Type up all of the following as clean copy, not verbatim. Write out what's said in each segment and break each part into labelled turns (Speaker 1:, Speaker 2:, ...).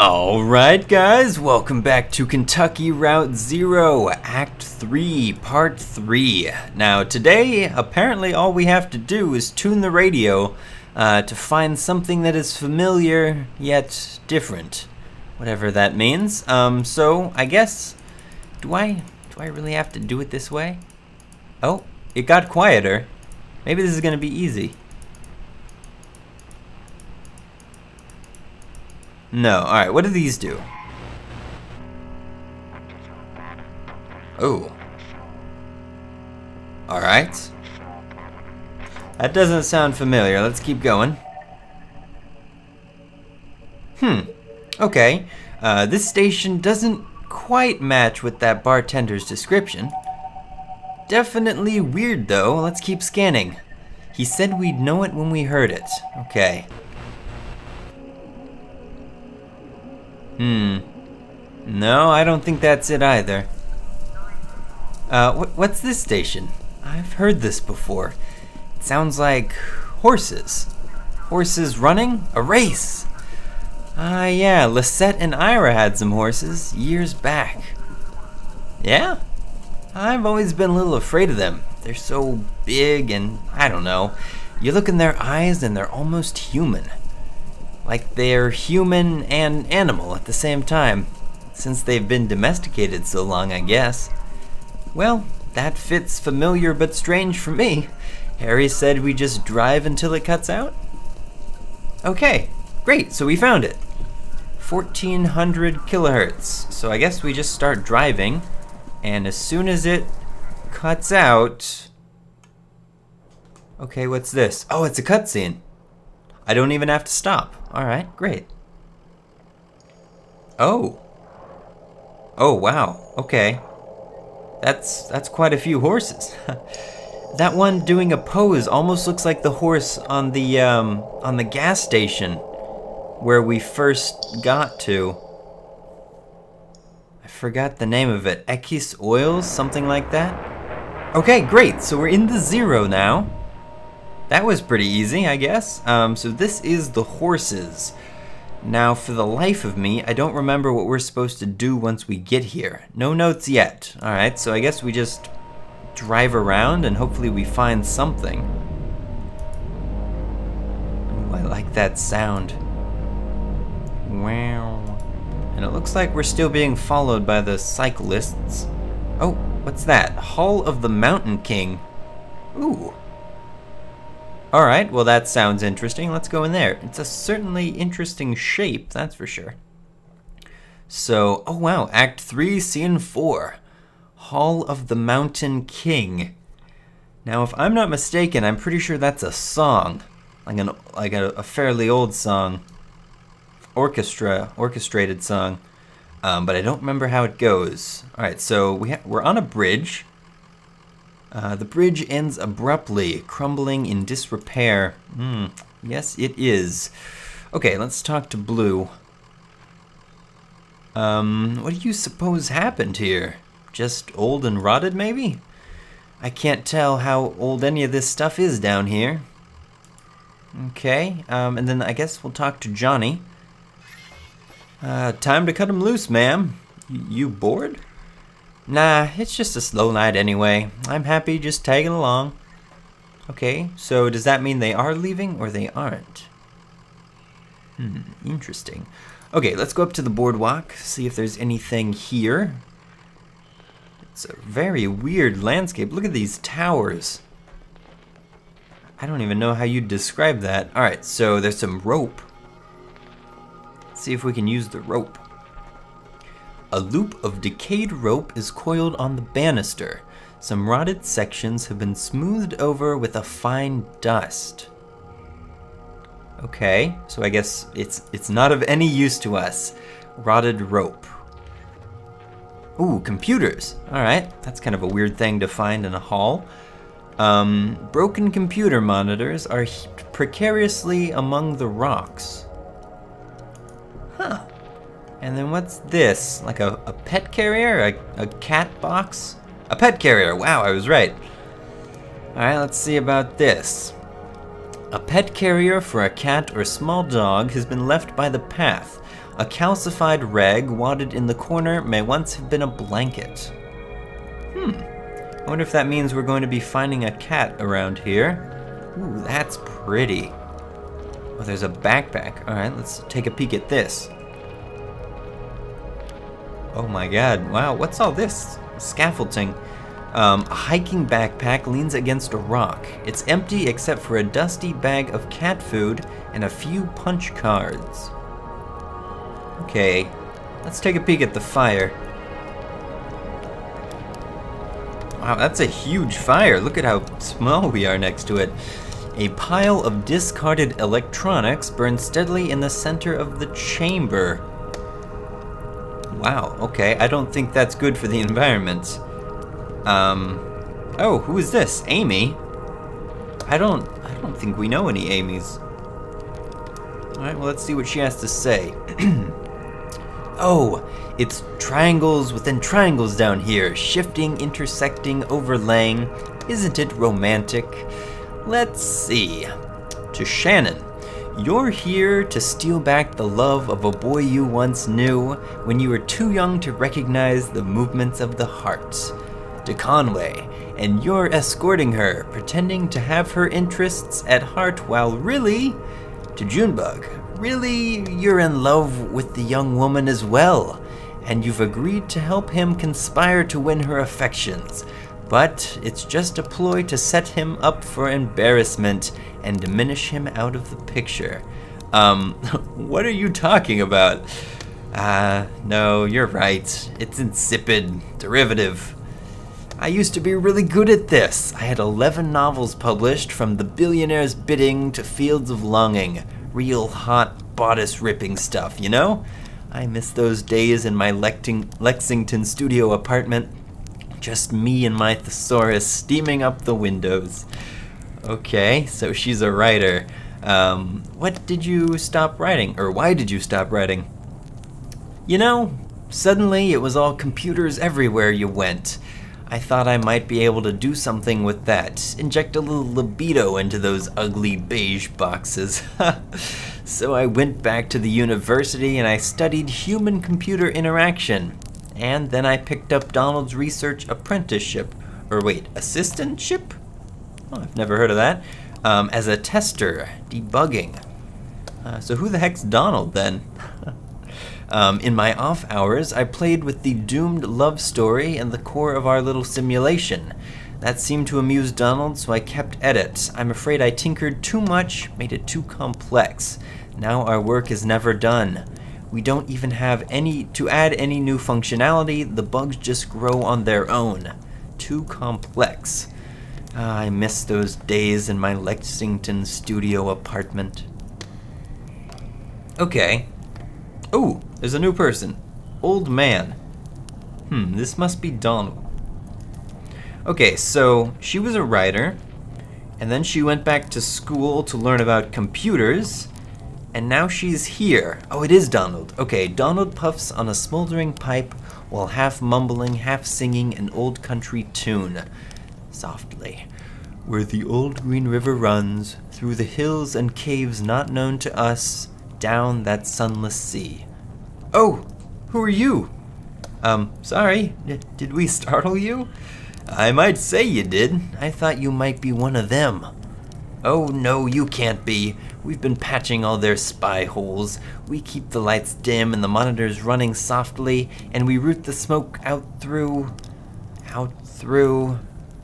Speaker 1: Alright guys, welcome back to Kentucky Route Zero, Act 3, Part 3. Now today, apparently all we have to do is tune the radio to find something that is familiar yet different. Whatever that means. So I guess, do I really have to do it this way? Oh, it got quieter. Maybe this is gonna be easy. No, alright, what do these do? Oh. Alright. That doesn't sound familiar, let's keep going. Okay. This station doesn't quite match with that bartender's description. Definitely weird though, let's keep scanning. He said we'd know it when we heard it. Okay. No, I don't think that's it either. What's this station? I've heard this before. It sounds like horses. Horses running? A race! Yeah, Lisette and Ira had some horses years back. Yeah? I've always been a little afraid of them. They're so big and, I don't know, you look in their eyes and they're almost human. Like they're human and animal at the same time, since they've been domesticated so long, I guess. Well, that fits familiar but strange for me. Harry said we just drive until it cuts out? Okay, great, so we found it. 1400 kilohertz. So I guess we just start driving, and as soon as it cuts out... Okay, what's this? Oh, it's a cutscene. I don't even have to stop. Alright, great. Oh. Oh, wow. Okay. That's quite a few horses. That one doing a pose almost looks like the horse on the gas station where we first got to. I forgot the name of it. Ekis Oils, something like that. Okay, great. So we're in the Zero now. That was pretty easy, I guess. So this is the horses. Now, for the life of me, I don't remember what we're supposed to do once we get here. No notes yet. Alright, so I guess we just drive around and hopefully we find something. Ooh, I like that sound. Wow. And it looks like we're still being followed by the cyclists. Oh, what's that? Hull of the Mountain King. Ooh. Alright, well that sounds interesting. Let's go in there. It's a certainly interesting shape, that's for sure. So, oh wow, Act 3, Scene 4. Hall of the Mountain King. Now, if I'm not mistaken, I'm pretty sure that's a song. Like a fairly old song. Orchestrated song. But I don't remember how it goes. Alright, so we're on a bridge. The bridge ends abruptly, crumbling in disrepair. Yes, it is. Okay, let's talk to Blue. What do you suppose happened here? Just old and rotted, maybe? I can't tell how old any of this stuff is down here. Okay, and then I guess we'll talk to Johnny. Time to cut him loose, ma'am. You bored? Nah, it's just a slow night anyway. I'm happy just tagging along. Okay, so does that mean they are leaving or they aren't? Interesting. Okay, let's go up to the boardwalk, see if there's anything here. It's a very weird landscape. Look at these towers. I don't even know how you'd describe that. Alright, so there's some rope. Let's see if we can use the rope. A loop of decayed rope is coiled on the banister. Some rotted sections have been smoothed over with a fine dust. Okay, so I guess it's not of any use to us. Rotted rope. Ooh, computers. Alright, that's kind of a weird thing to find in a hall. Broken computer monitors are heaped precariously among the rocks. Huh. And then what's this? Like a pet carrier? A cat box? A pet carrier, wow, I was right. Alright, let's see about this. A pet carrier for a cat or small dog has been left by the path. A calcified rag wadded in the corner may once have been a blanket. I wonder if that means we're going to be finding a cat around here. Ooh, that's pretty. Oh, there's a backpack. Alright, let's take a peek at this. Oh my god, wow, what's all this? Scaffolding. A hiking backpack leans against a rock. It's empty except for a dusty bag of cat food and a few punch cards. Okay, let's take a peek at the fire. Wow, that's a huge fire. Look at how small we are next to it. A pile of discarded electronics burns steadily in the center of the chamber. Wow, okay, I don't think that's good for the environment. Oh, who is this? Amy? I don't think we know any Amys. Alright, well, let's see what she has to say. Oh, it's triangles within triangles down here, shifting, intersecting, overlaying. Isn't it romantic? Let's see. To Shannon. You're here to steal back the love of a boy you once knew when you were too young to recognize the movements of the heart. To Conway, and you're escorting her, pretending to have her interests at heart while really... To Junebug, really, you're in love with the young woman as well, and you've agreed to help him conspire to win her affections. But it's just a ploy to set him up for embarrassment and diminish him out of the picture. What are you talking about? No, you're right. It's insipid, derivative. I used to be really good at this. I had 11 novels published, from The Billionaire's Bidding to Fields of Longing. Real hot, bodice-ripping stuff, you know? I miss those days in my Lexington studio apartment. Just me and my thesaurus steaming up the windows. Okay, so she's a writer. What did you stop writing? Or why did you stop writing? You know, suddenly it was all computers everywhere you went. I thought I might be able to do something with that. Inject a little libido into those ugly beige boxes. So I went back to the university and I studied human-computer interaction. And then I picked up Donald's research apprenticeship. Or wait, assistantship? Oh, I've never heard of that. As a tester, debugging. So who the heck's Donald then? In my off hours, I played with the doomed love story and the core of our little simulation. That seemed to amuse Donald, so I kept at it. I'm afraid I tinkered too much, made it too complex. Now our work is never done. We don't even have to add any new functionality. The bugs just grow on their own. Too complex. I miss those days in my Lexington studio apartment. Okay. Oh, there's a new person. Old man. This must be Donald. Okay, so she was a writer, and then she went back to school to learn about computers, and now she's here. Oh, it is Donald. Okay, Donald puffs on a smoldering pipe while half mumbling, half singing an old country tune. Softly. Where the old green river runs, through the hills and caves not known to us, down that sunless sea. Oh, who are you? Sorry, did we startle you? I might say you did. I thought you might be one of them. Oh no, you can't be. We've been patching all their spy holes. We keep the lights dim and the monitors running softly, and we route the smoke out through...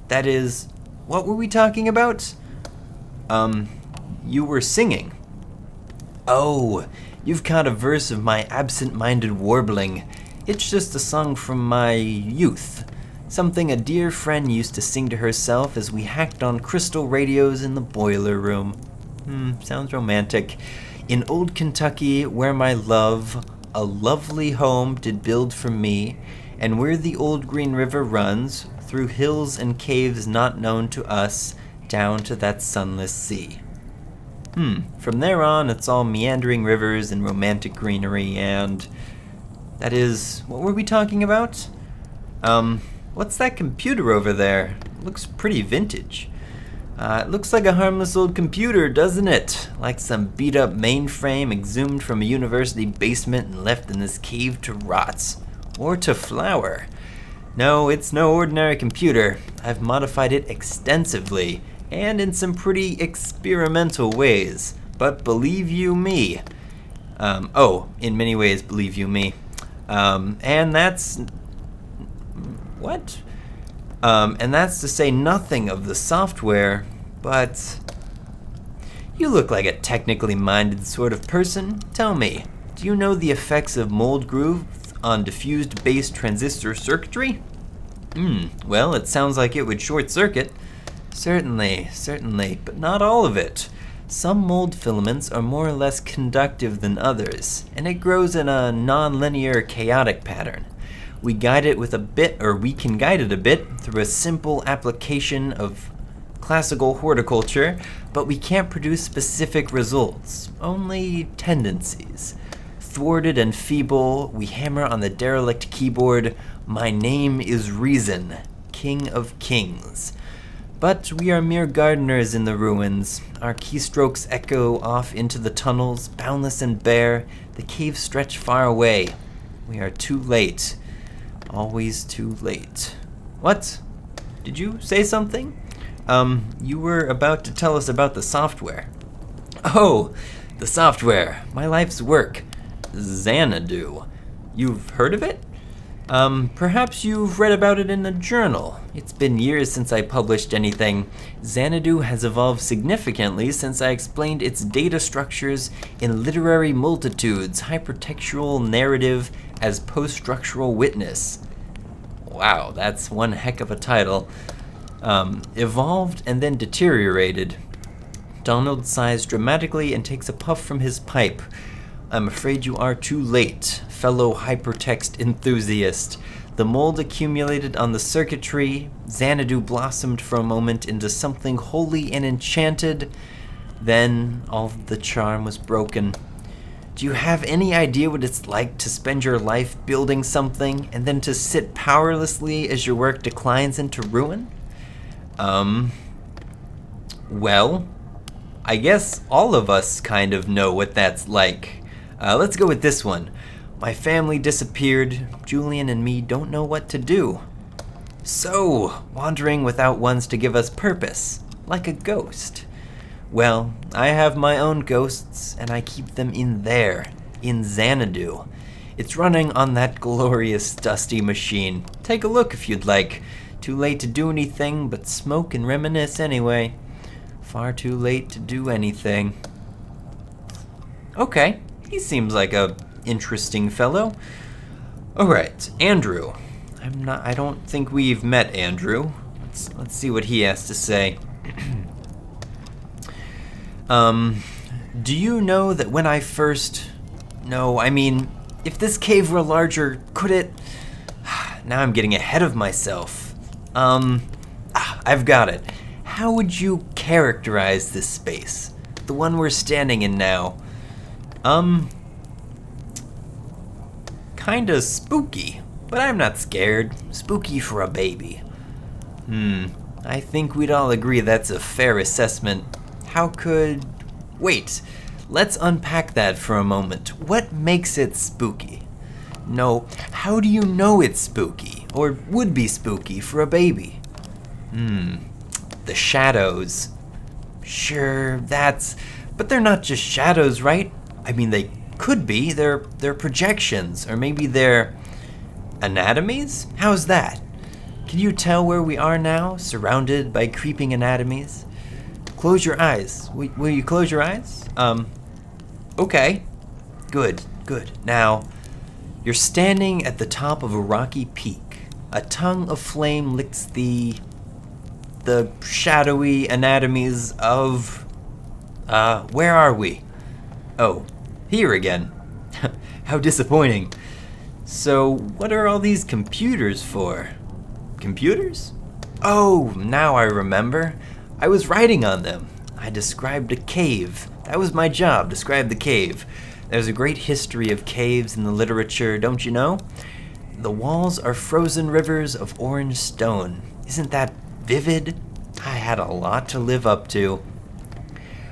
Speaker 1: That is... What were we talking about? You were singing. Oh, you've caught a verse of my absent-minded warbling. It's just a song from my youth. Something a dear friend used to sing to herself as we hacked on crystal radios in the boiler room. Sounds romantic. In old Kentucky, where my love a lovely home did build for me, and where the old green river runs, through hills and caves not known to us, down to that sunless sea. From there on, it's all meandering rivers and romantic greenery, and... That is... What were we talking about? What's that computer over there? Looks pretty vintage. It looks like a harmless old computer, doesn't it? Like some beat-up mainframe exhumed from a university basement and left in this cave to rot. Or to flower. No, it's no ordinary computer. I've modified it extensively, and in some pretty experimental ways. But believe you me. In many ways, believe you me. And that's... What? And that's to say nothing of the software, but... You look like a technically minded sort of person. Tell me, do you know the effects of mold grooves on diffused base transistor circuitry? Well, it sounds like it would short circuit. Certainly, but not all of it. Some mold filaments are more or less conductive than others, and it grows in a non-linear chaotic pattern. We can guide it a bit through a simple application of classical horticulture, but we can't produce specific results, only tendencies. Thwarted and feeble, we hammer on the derelict keyboard, "My name is Reason, King of Kings." But we are mere gardeners in the ruins. Our keystrokes echo off into the tunnels, boundless and bare. The caves stretch far away. We are too late. Always too late. What? Did you say something? You were about to tell us about the software. Oh, the software. My life's work. XANADU. You've heard of it? Perhaps you've read about it in a journal. It's been years since I published anything. XANADU has evolved significantly since I explained its data structures in literary multitudes, hypertextual narrative as post-structural witness. Wow, that's one heck of a title. Evolved and then deteriorated. Donald sighs dramatically and takes a puff from his pipe. I'm afraid you are too late, fellow hypertext enthusiast. The mold accumulated on the circuitry. XANADU blossomed for a moment into something holy and enchanted. Then all the charm was broken. Do you have any idea what it's like to spend your life building something and then to sit powerlessly as your work declines into ruin? Well, I guess all of us kind of know what that's like. Let's go with this one. My family disappeared. Julian and me don't know what to do. So, wandering without ones to give us purpose, like a ghost. Well, I have my own ghosts, and I keep them in there, in XANADU. It's running on that glorious dusty machine. Take a look if you'd like. Too late to do anything but smoke and reminisce anyway. Far too late to do anything. Okay, he seems like a interesting fellow. Alright, Andrew. I don't think we've met Andrew. Let's see what he has to say. Do you know that when I first... No, I mean, if this cave were larger, could it... Now I'm getting ahead of myself. I've got it. How would you characterize this space? The one we're standing in now. Kinda spooky, but I'm not scared. Spooky for a baby. I think we'd all agree that's a fair assessment. Wait, let's unpack that for a moment. What makes it spooky? No, how do you know it's spooky, or would be spooky for a baby? The shadows. Sure, but they're not just shadows, right? I mean, they could be. They're projections, or maybe they're anatomies? How's that? Can you tell where we are now, surrounded by creeping anatomies? Close your eyes. Will you close your eyes? Okay. Good. Now, you're standing at the top of a rocky peak. A tongue of flame licks the shadowy anatomies of... where are we? Oh, here again. How disappointing. So, what are all these computers for? Computers? Oh, now I remember. I was writing on them. I described a cave. That was my job, describe the cave. There's a great history of caves in the literature, don't you know? The walls are frozen rivers of orange stone. Isn't that vivid? I had a lot to live up to.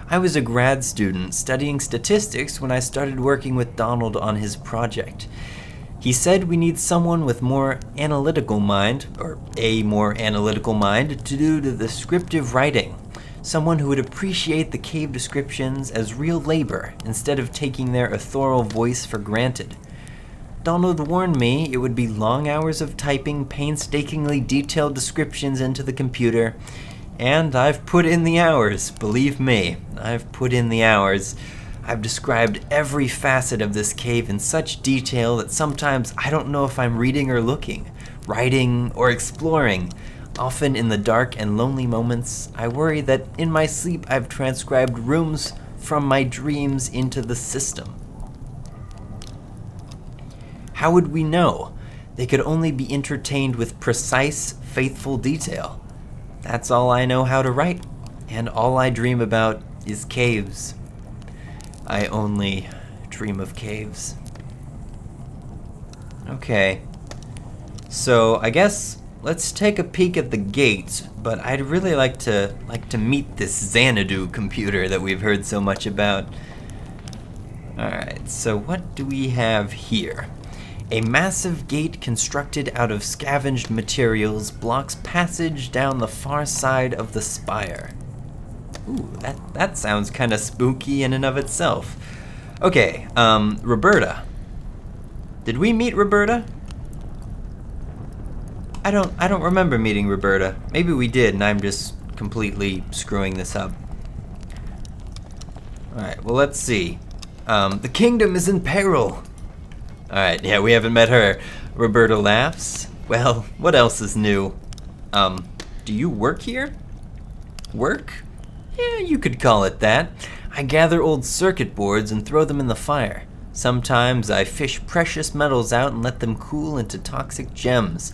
Speaker 1: I was a grad student studying statistics when I started working with Donald on his project. He said we need someone with more analytical mind, or a more analytical mind, to do the descriptive writing. Someone who would appreciate the cave descriptions as real labor instead of taking their authorial voice for granted. Donald warned me it would be long hours of typing painstakingly detailed descriptions into the computer, and I've put in the hours, believe me, I've put in the hours. I've described every facet of this cave in such detail that sometimes I don't know if I'm reading or looking, writing or exploring. Often in the dark and lonely moments, I worry that in my sleep I've transcribed rooms from my dreams into the system. How would we know? They could only be entertained with precise, faithful detail. That's all I know how to write, and all I dream about is caves. I only dream of caves. Okay, so I guess let's take a peek at the gate, but I'd really like to meet this XANADU computer that we've heard so much about. Alright, so what do we have here? A massive gate constructed out of scavenged materials blocks passage down the far side of the spire. Ooh, that sounds kind of spooky in and of itself. Okay, Roberta. Did we meet Roberta? I don't remember meeting Roberta. Maybe we did, and I'm just completely screwing this up. Alright, well, let's see. The kingdom is in peril. Alright, yeah, we haven't met her. Roberta laughs. Well, what else is new? Do you work here? Work? Yeah, you could call it that. I gather old circuit boards and throw them in the fire. Sometimes I fish precious metals out and let them cool into toxic gems.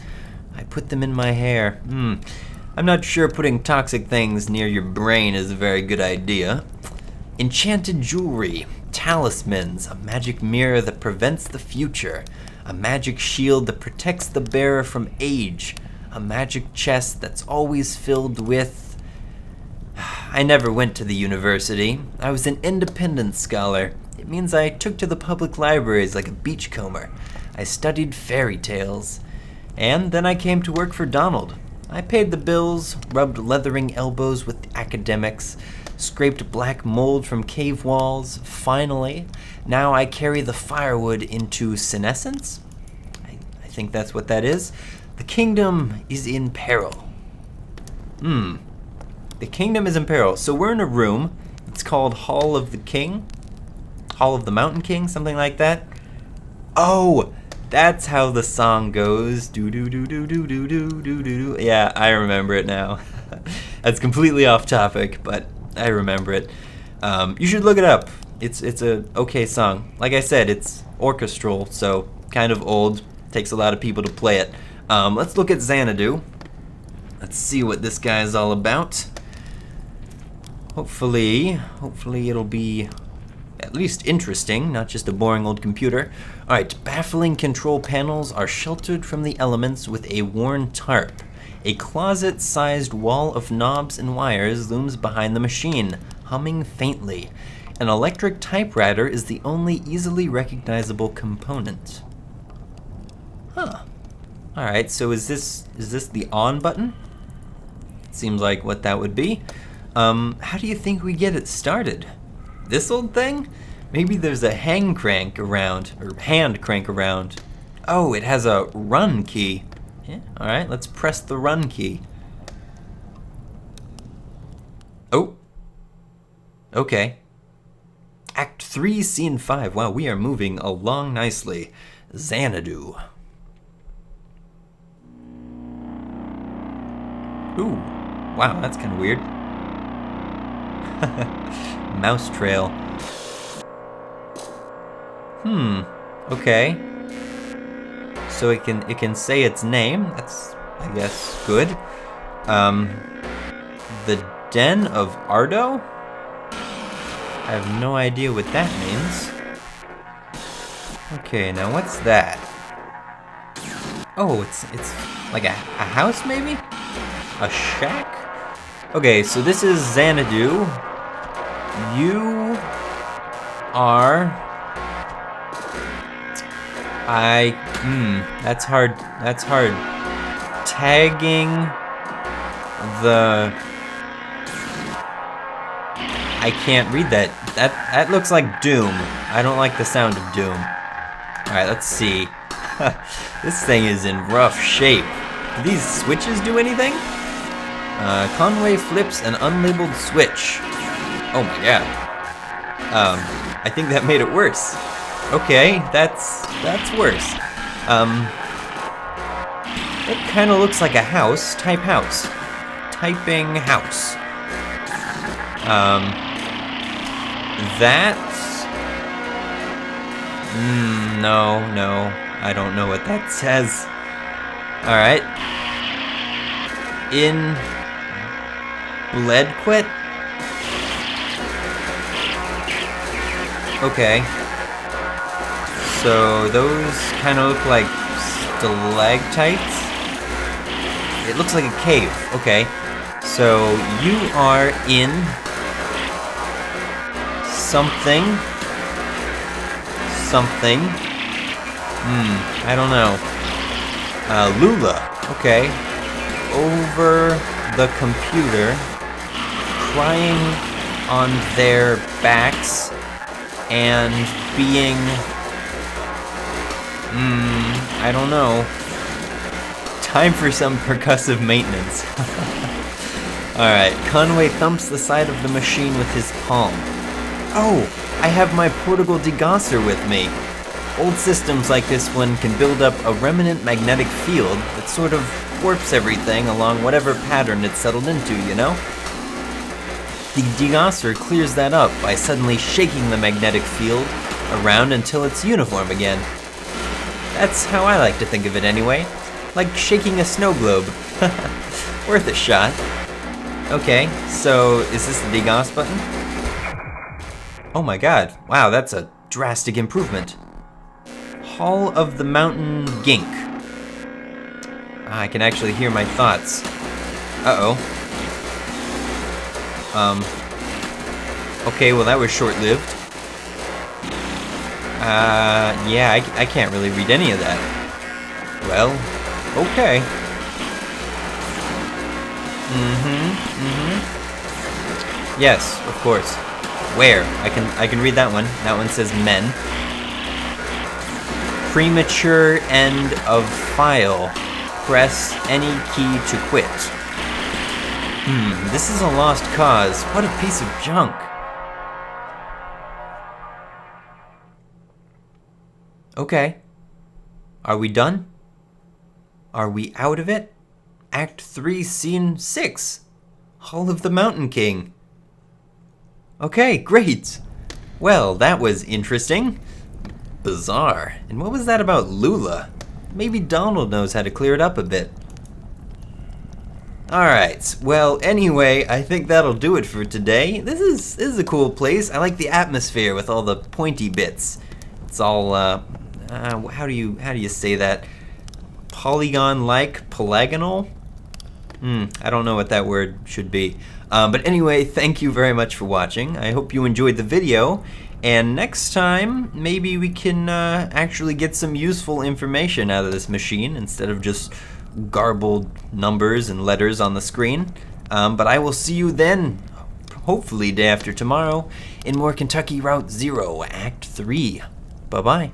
Speaker 1: I put them in my hair. I'm not sure putting toxic things near your brain is a very good idea. Enchanted jewelry, talismans, a magic mirror that prevents the future, a magic shield that protects the bearer from age, a magic chest that's always filled with... I never went to the university. I was an independent scholar. It means I took to the public libraries like a beachcomber. I studied fairy tales. And then I came to work for Donald. I paid the bills, rubbed leathering elbows with academics, scraped black mold from cave walls. Finally, now I carry the firewood into senescence? I think that's what that is. The kingdom is in peril. The kingdom is in peril. So we're in a room. It's called Hall of the King. Hall of the Mountain King, something like that. Oh, that's how the song goes. Do do do do do do do do do. Yeah, I remember it now. That's completely off topic, but I remember it. You should look it up. It's a okay song. Like I said, it's orchestral, so kind of old. Takes a lot of people to play it. Let's look at XANADU. Let's see what this guy is all about. Hopefully it'll be at least interesting, not just a boring old computer. Alright, baffling control panels are sheltered from the elements with a worn tarp. A closet-sized wall of knobs and wires looms behind the machine, humming faintly. An electric typewriter is the only easily recognizable component. Huh. Alright, so is this the on button? Seems like what that would be. How do you think we get it started? This old thing? Maybe there's a hand crank around. Oh, it has a run key. Yeah, alright, let's press the run key. Oh. Okay. Act 3, Scene 5. Wow, we are moving along nicely. XANADU. Ooh. Wow, that's kind of weird. Mouse trail. Okay. So it can say its name. That's, I guess, good. The Den of Ardo? I have no idea what that means. Okay, now what's that? Oh, it's like a house maybe? A shack? Okay, so this is XANADU. You are... that's hard. That's hard. Tagging the... I can't read that. That looks like Doom. I don't like the sound of Doom. Alright, let's see. This thing is in rough shape. Do these switches do anything? Conway flips an unlabeled switch. Oh my god. I think that made it worse. Okay, that's worse. It kind of looks like a house. Type house. Typing house. No, I don't know what that says. Alright. In bled quit? Okay. So those kind of look like stalactites? It looks like a cave. Okay. So you are in something. I don't know. Lula. Okay. Over the computer, crying on their backs and being, I don't know. Time for some percussive maintenance. Alright, Conway thumps the side of the machine with his palm. Oh, I have my portable degausser with me. Old systems like this one can build up a remnant magnetic field that sort of warps everything along whatever pattern it's settled into, you know? The degausser clears that up by suddenly shaking the magnetic field around until it's uniform again. That's how I like to think of it anyway. Like shaking a snow globe. Worth a shot. Okay, so is this the degauss button? Oh my god, wow, that's a drastic improvement. Hall of the Mountain Gink. I can actually hear my thoughts. Uh-oh. Okay, well that was short-lived. Yeah, I can't really read any of that. Well, okay. Yes, of course. Where? I can read that one. That one says men. Premature end of file. Press any key to quit. This is a lost cause. What a piece of junk. Okay. Are we done? Are we out of it? Act 3, Scene 6. Hall of the Mountain King. Okay, great. Well, that was interesting. Bizarre. And what was that about Lula? Maybe Donald knows how to clear it up a bit. Alright, well, anyway, I think that'll do it for today. This is a cool place. I like the atmosphere with all the pointy bits. It's all, how do you say that? Polygon-like? Polygonal? I don't know what that word should be. But anyway, thank you very much for watching. I hope you enjoyed the video. And next time, maybe we can actually get some useful information out of this machine instead of just garbled numbers and letters on the screen. But I will see you then, hopefully day after tomorrow, in more Kentucky Route Zero, Act 3. Bye-bye.